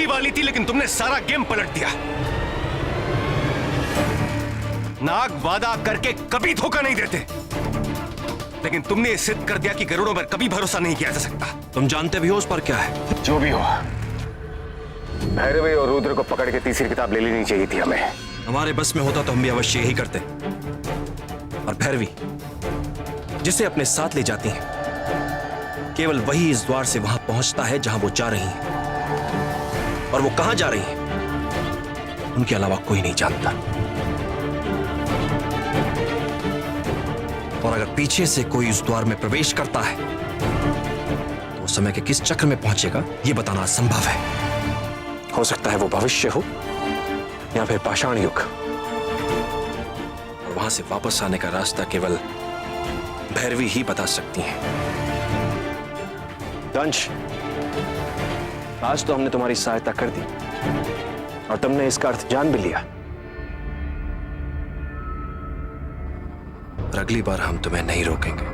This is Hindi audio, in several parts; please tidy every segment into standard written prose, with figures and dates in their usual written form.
होली वाली थी, लेकिन तुमने सारा गेम पलट दिया। नाग वादा करके कभी धोखा नहीं देते, लेकिन तुमने ये सिद्ध कर दिया कि गरुड़ों पर कभी भरोसा नहीं किया जा सकता। तुम जानते भी हो उस पर क्या है? जो भी हो, भैरवी और रुद्र को पकड़ के तीसरी किताब ले लेनी चाहिए थी हमें। हमारे बस में होता तो हम भी अवश्य यही करते। और भैरवी जिसे अपने साथ ले जाती हैं, केवल वही इस द्वार से वहां पहुंचता है जहां वो जा रही हैं। और वो कहां जा रही हैं, उनके अलावा कोई नहीं जानता। और अगर पीछे से कोई उस द्वार में प्रवेश करता है तो वो समय के किस चक्र में पहुंचेगा ये बताना असंभव है। हो सकता है वो भविष्य हो या फिर पाषाण युग। और वहां से वापस आने का रास्ता केवल भैरवी ही बता सकती हैं। दंश, आज तो हमने तुम्हारी सहायता कर दी और तुमने इसका अर्थ जान भी लिया। और अगली बार हम तुम्हें नहीं रोकेंगे।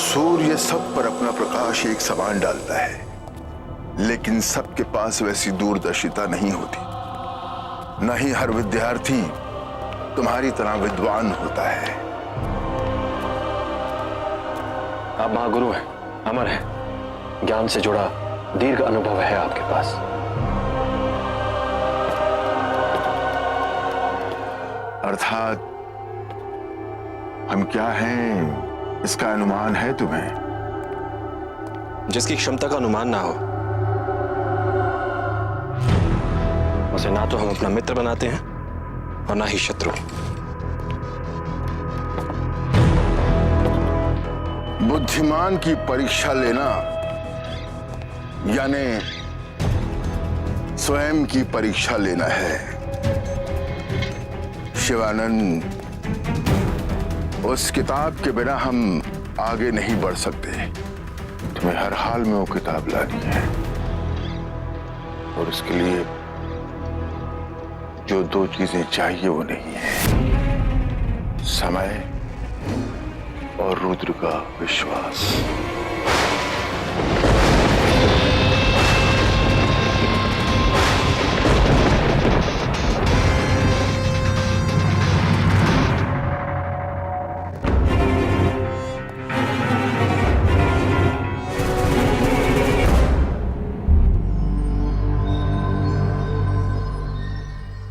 सूर्य सब पर अपना प्रकाश एक समान डालता है, लेकिन सबके पास वैसी दूरदर्शिता नहीं होती। न ही हर विद्यार्थी तुम्हारी तरह विद्वान होता है। आप महागुरु हैं, अमर हैं, ज्ञान से जुड़ा दीर्घ अनुभव है आपके पास। अर्थात हम क्या हैं, इसका अनुमान है तुम्हें? जिसकी क्षमता का अनुमान ना हो उसे ना तो हम अपना मित्र बनाते हैं और ना ही शत्रु। बुद्धिमान की परीक्षा लेना यानी स्वयं की परीक्षा लेना है। शिवानंद, उस किताब के बिना हम आगे नहीं बढ़ सकते। तुम्हें हर हाल में वो किताब लानी है, और उसके लिए जो दो चीजें चाहिए वो नहीं है, समय और रुद्र का विश्वास।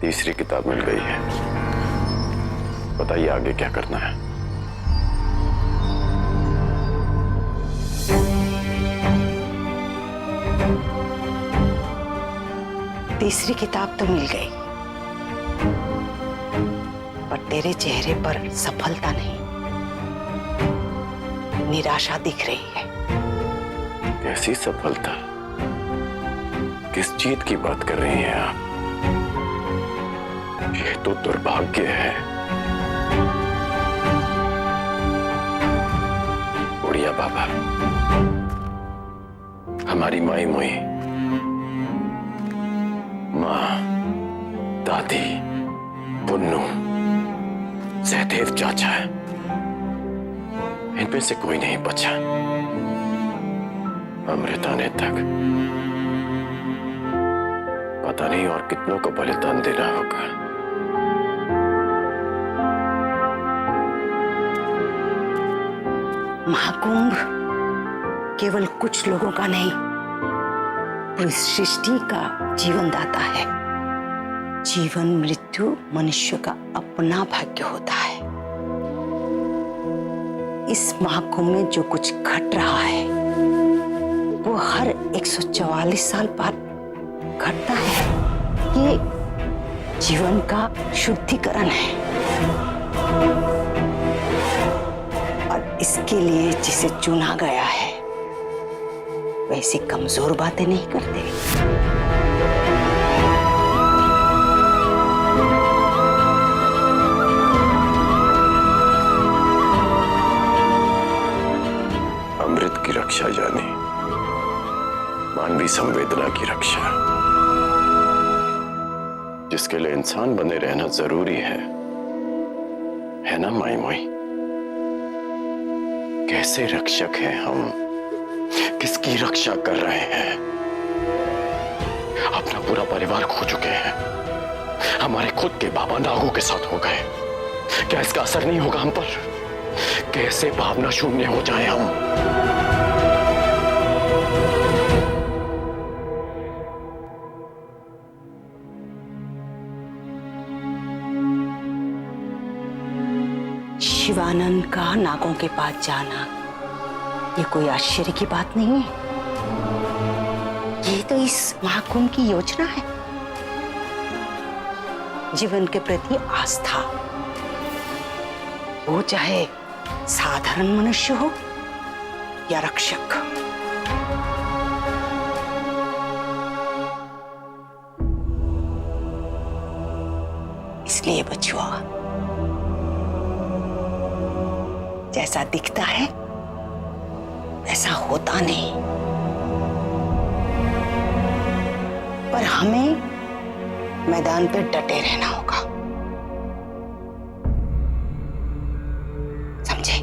तीसरी किताब मिल गई है, बताइए आगे क्या करना है? तीसरी किताब तो मिल गई, पर तेरे चेहरे पर सफलता नहीं, निराशा दिख रही है। कैसी सफलता? किस जीत की बात कर रही हैं आप? यह तो दुर्भाग्य है। उड़िया बाबा, हमारी माई मोई, माँ, दादी, पुन्नू, सहदेव चाचा, इनमें से कोई नहीं बचा। अमृत आने तक पता नहीं और कितनों को बलिदान देना होगा। महाकुंभ केवल कुछ लोगों का नहीं, पूरी सृष्टि का जीवन दाता है। जीवन मृत्यु मनुष्य का अपना भाग्य होता है। इस महाकुंभ में जो कुछ घट रहा है वो हर 144 साल बाद घटता है। ये जीवन का शुद्धिकरण है, और इसके लिए जिसे चुना गया है वैसी कमजोर बातें नहीं करते। अमृत की रक्षा यानी मानवीय संवेदना की रक्षा। जिसके लिए इंसान बने रहना जरूरी है ना माई मोई? कैसे रक्षक हैं हम? किसकी रक्षा कर रहे हैं? अपना पूरा परिवार खो चुके हैं। हमारे खुद के बाबा नागों के साथ हो गए। क्या इसका असर नहीं होगा हम पर? कैसे भावना शून्य हो जाए हम? शिवानंद का नागों के पास जाना ये कोई आश्चर्य की बात नहीं है। ये तो इस महाकुंभ की योजना है। जीवन के प्रति आस्था, वो चाहे साधारण मनुष्य हो या रक्षक। इसलिए बचुआ, जैसा दिखता है वैसा होता नहीं, पर हमें मैदान पे डटे रहना होगा, समझे?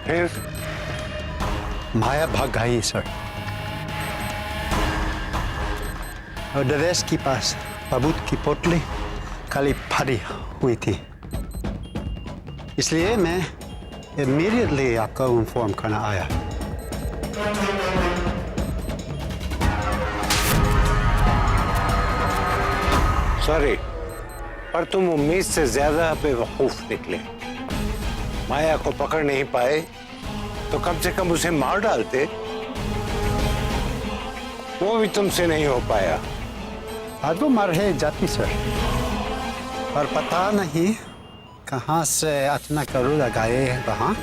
फिर माया भाग गई सर, और दरवेश के पास ताबूत की पोटली खाली भरी हुई थी। इसलिए मैं इमीडिएटली आपको इन्फॉर्म करना आया। सॉरी, पर तुम उम्मीद से ज्यादा बेवकूफ निकले। माया को पकड़ नहीं पाए तो कम से कम उसे मार डालते। वो भी तुमसे नहीं हो पाया। आज वो मर है जाती सर, और पता नहीं कहाँ से अचानक करूँ लगाए वहाँ,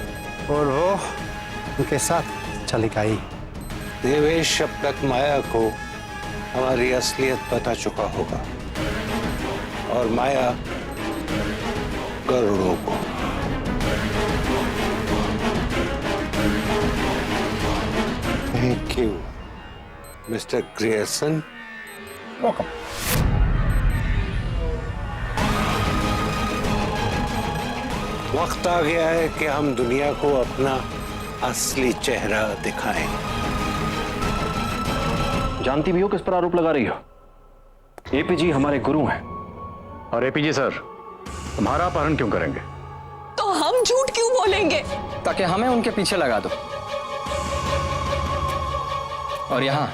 और वो उनके साथ चली गई। देवेश अब तक माया को हमारी असलियत पता चुका होगा, और माया गरुड़ों को। Thank you mister Grierson. Welcome. वक्त आ गया है कि हम दुनिया को अपना असली चेहरा दिखाएं। जानती भी हो किस पर आरोप लगा रही हो? एपीजी हमारे गुरु हैं। और एपीजे सर हमारा अपहरण क्यों करेंगे? तो हम झूठ क्यों बोलेंगे? ताकि हमें उनके पीछे लगा दो, और यहाँ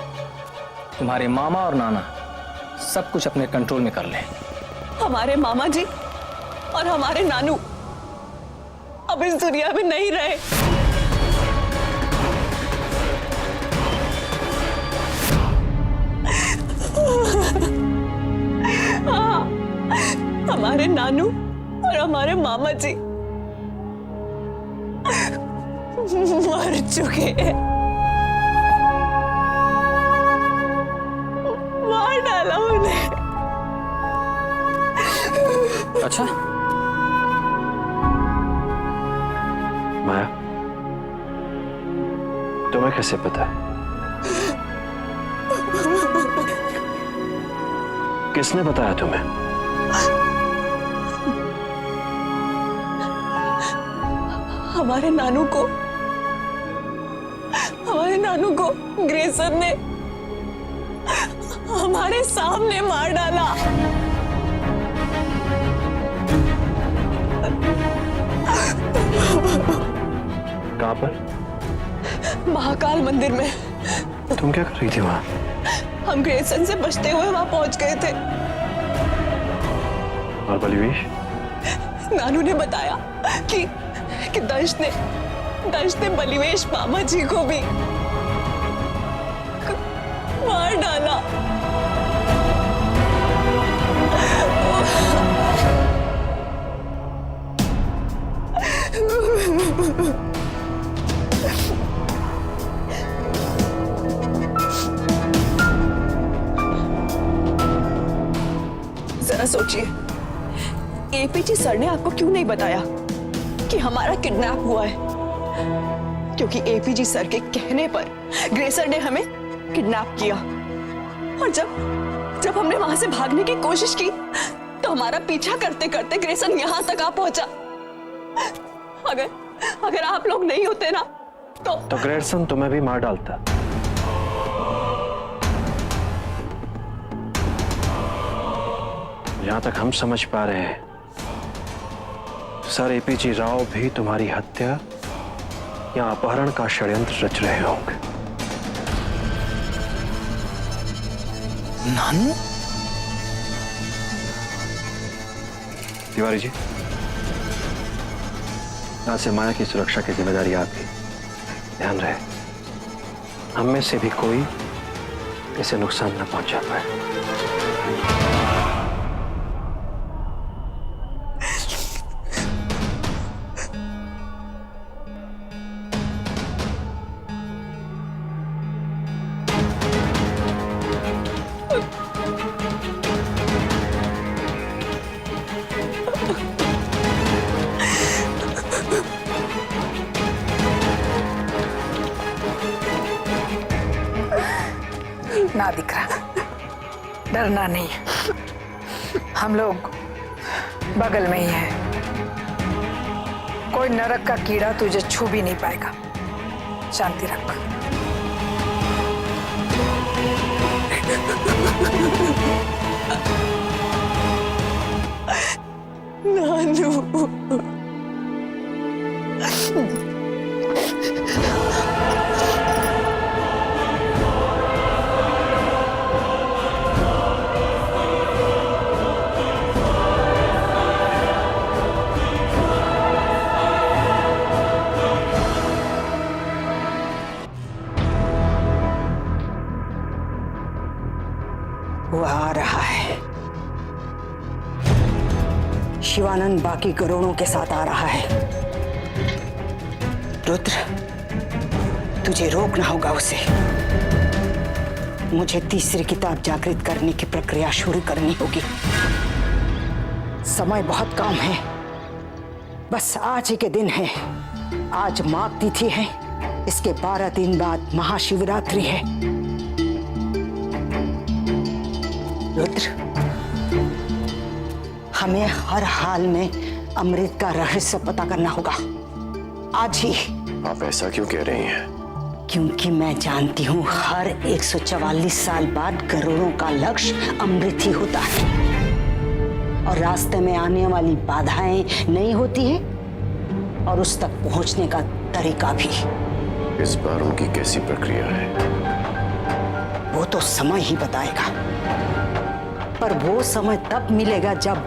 तुम्हारे मामा और नाना सब कुछ अपने कंट्रोल में कर लें। हमारे मामा जी और हमारे नानू अब इस दुनिया में नहीं रहे। हमारे नानू और हमारे मामा जी मर चुके हैं। मार डाला उन्हें। अच्छा माया, तुम्हें कैसे पता? किसने बताया तुम्हें? हमारे नानू को ग्रेसर ने हमारे सामने मार डाला। कहां पर? महाकाल मंदिर में। तुम क्या कर रही थी वहां? हम ग्रेसन से बचते हुए वहां पहुंच गए थे। और बलिवेश? नानू ने बताया कि दंश ने बलिवेश मामा जी को भी मार डाला। जरा सोचिए, एपीजी सर ने आपको क्यों नहीं बताया कि हमारा किडनैप हुआ है? क्योंकि एपीजी सर के कहने पर ग्रेसर ने हमें किडनैप किया, और जब हमने वहां से भागने की कोशिश की तो हमारा पीछा करते करते ग्रेसर यहां तक आ पहुंचा। अगर आप लोग नहीं होते ना तो ग्रेसन तुम्हें भी मार डालता। जहां तक हम समझ पा रहे हैं, सर एपीजी राव भी तुम्हारी हत्या या अपहरण का षड्यंत्र रच रहे होंगे। नानू? तिवारी जी, आज से माया की सुरक्षा की जिम्मेदारी आपकी। ध्यान रहे, हम में से भी कोई इसे नुकसान न पहुंचा पाए। ना दिख रहा, डरना नहीं, हम लोग बगल में ही है। कोई नरक का कीड़ा तुझे छू भी नहीं पाएगा। शांति रख। नानू, वो आ रहा है। शिवानंद बाकी करोड़ों के साथ आ रहा है। रुद्र, तुझे रोकना होगा उसे। मुझे तीसरी किताब जागृत करने की प्रक्रिया शुरू करनी होगी। समय बहुत कम है, बस आज ही के दिन है। आज माघ तिथि है, इसके 12 दिन बाद महाशिवरात्रि है। रुद्र, हमें हर हाल में अमृत का रहस्य पता करना होगा, आज ही। आप ऐसा क्यों कह रही हैं? क्योंकि मैं जानती हूँ हर 144 साल बाद करोड़ों का लक्ष्य अमृत ही होता है, और रास्ते में आने वाली बाधाएं नहीं होती हैं, और उस तक पहुंचने का तरीका भी। इस बार उनकी कैसी प्रक्रिया है? वो तो समय ही बताएगा, पर वो समय तब मिलेगा जब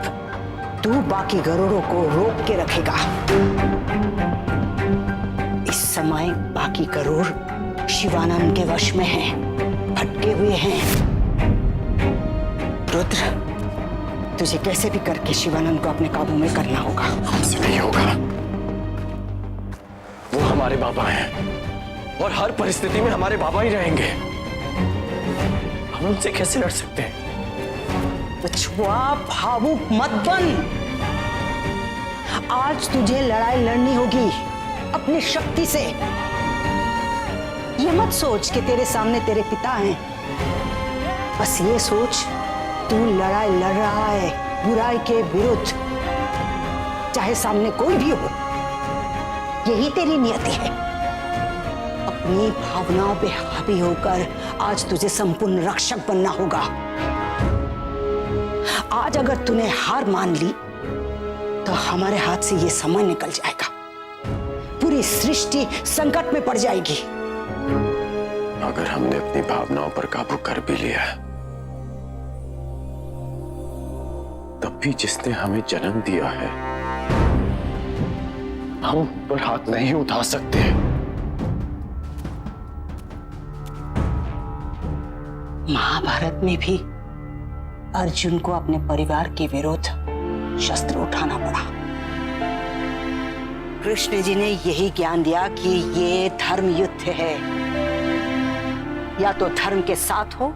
तू बाकी गरुड़ों को रोक के रखेगा। इस समय बाकी गरुड़ शिवानंद के वश में हैं, भटके हुए हैं। रुद्र, तुझे कैसे भी करके शिवानंद को अपने काबू में करना होगा। हमसे नहीं होगा। वो हमारे बाबा हैं और हर परिस्थिति में हमारे बाबा ही रहेंगे। हम उनसे कैसे लड़ सकते हैं? बछुआ, भावुक मत बन। आज तुझे लड़ाई लड़नी होगी अपनी शक्ति से। ये मत सोच कि तेरे सामने तेरे पिता हैं। बस ये सोच, तू लड़ाई लड़ रहा है बुराई के विरुद्ध, चाहे सामने कोई भी हो। यही तेरी नियति है। अपनी भावनाओं पे हावी होकर आज तुझे संपूर्ण रक्षक बनना होगा। आज अगर तूने हार मान ली तो हमारे हाथ से ये समय निकल जाएगा। पूरी सृष्टि संकट में पड़ जाएगी। अगर हमने अपनी भावनाओं पर काबू कर भी लिया, तब भी जिसने हमें जन्म दिया है, हम उन पर हाथ नहीं उठा सकते। महाभारत में भी अर्जुन को अपने परिवार के विरुद्ध शस्त्र उठाना पड़ा। कृष्ण जी ने यही ज्ञान दिया कि ये धर्म युद्ध है। या तो धर्म के साथ हो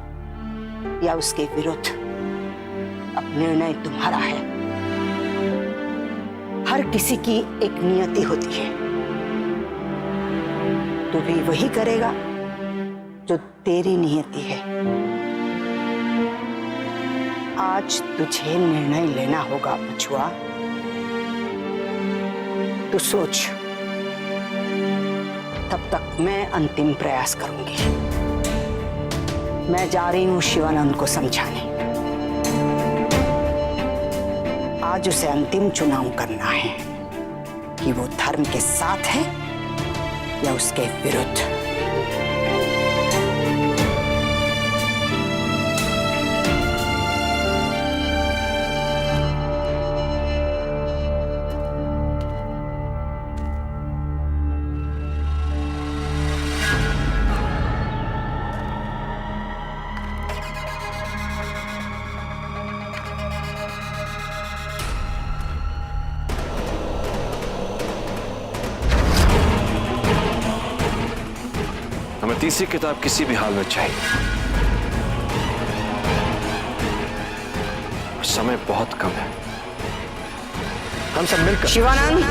या उसके विरुद्ध। अब निर्णय तुम्हारा है। हर किसी की एक नियति होती है। तू भी वही करेगा जो तेरी नियति है। आज तुझे निर्णय लेना होगा बछुआ। तू सोच, तब तक मैं अंतिम प्रयास करूंगी। मैं जा रही हूं शिवानंद को समझाने। आज उसे अंतिम चुनाव करना है कि वो धर्म के साथ है या उसके विरुद्ध। हमें तीसरी किताब किसी भी हाल में चाहिए। समय बहुत कम है। हम सब मिलकर शिवानंद,